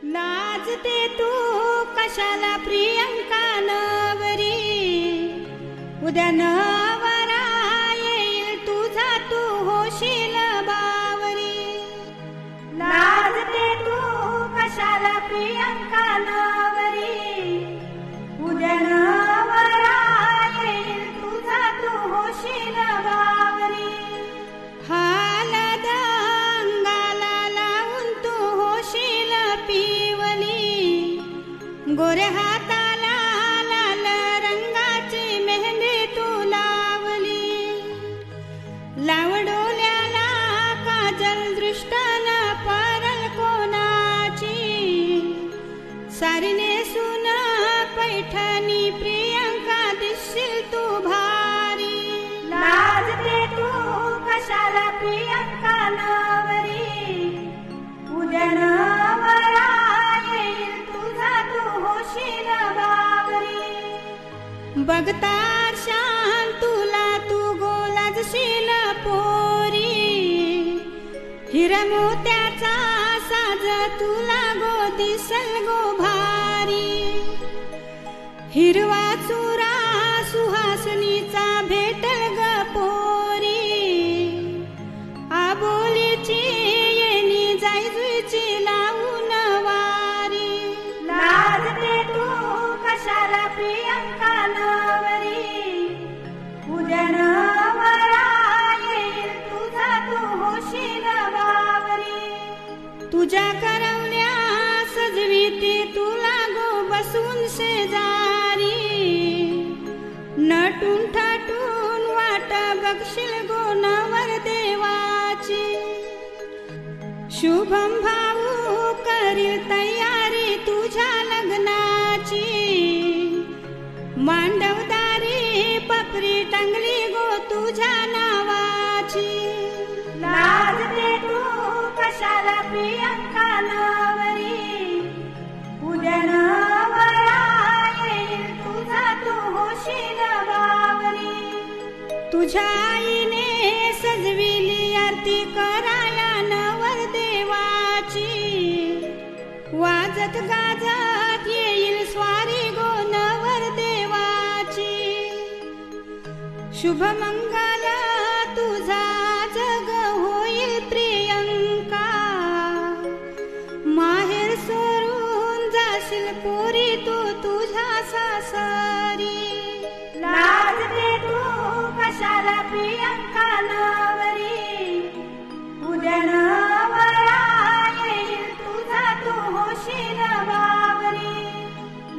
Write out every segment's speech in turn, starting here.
लाजते तू कशाला प्रियंका नवरी, उद्या नवरा येईल तुझा तू होशील बावरी। लाजते तू कशाला प्रियंका नवरी, उद्या नवरा येईल तुझा तू होशील बावरी। हालद अंगाला लावून तू होशील पिवली, गोऱ्या हाताला लाल रंगाची मेहंदी तू लावली। लाव डोल्याला काजल दृष्टान परल कोणाची, सारी नेसून पैठणी प्रियंका दिसशील तू भारी। लाजते तू कशाला प्रियंका नवरी, उद्या नवरा येईल तुझा तू होशील बावरी। बघतार शान तुला तू गोलाजशील पोरी, हिरा मोत्याचा साज तुला गो दिसल गो भारी। हिरवा चुरा सुहासनीचा भेटल ग पोरी, आबोलीची येणी जायजुईची लावून वारी। लाजते तू कशाला प्रियंका नवरी, उद्या नवरा येईल तुझा तू होशील बावरी। तुझ्या करवल्या सजवीती तुला गो बसून शेजारी, नटून थाटून वाट बघशील गो नवर देवाची। शुभम भाऊ करील तयारी तुझ्या लग्नाची, मांडवदारी पपरी टंगली गो तुझ्या नावाची। लाजते तू कशाला प्रियंका नवरी, उद्या नवरा येईल तुझा तू होशील बावरी। तुझ्या आईने सजविली आरती कराया नवर देवाची, वाजत गाजत येईल स्वारी गो नवर देवाची। शुभ मंगल तुझा जग होईल प्रियंका, माहेर सोडून जाशील पोरी तू तुझ्या सासरी। लाजते तू कशाला प्रियंका नवरी, उद्या नवरा येईल तुझा तू होशील बावरी।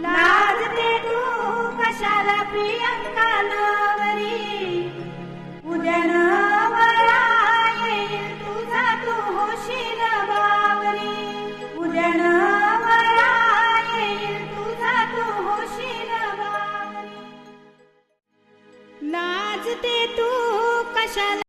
लाजते तू कशाला प्रियंका नवरी, उद्या नवरा येईल तुझा तू होशील बावरी। उद्या नवरा येईल तुझा तू होशील बावरी। लाजते तू कशाला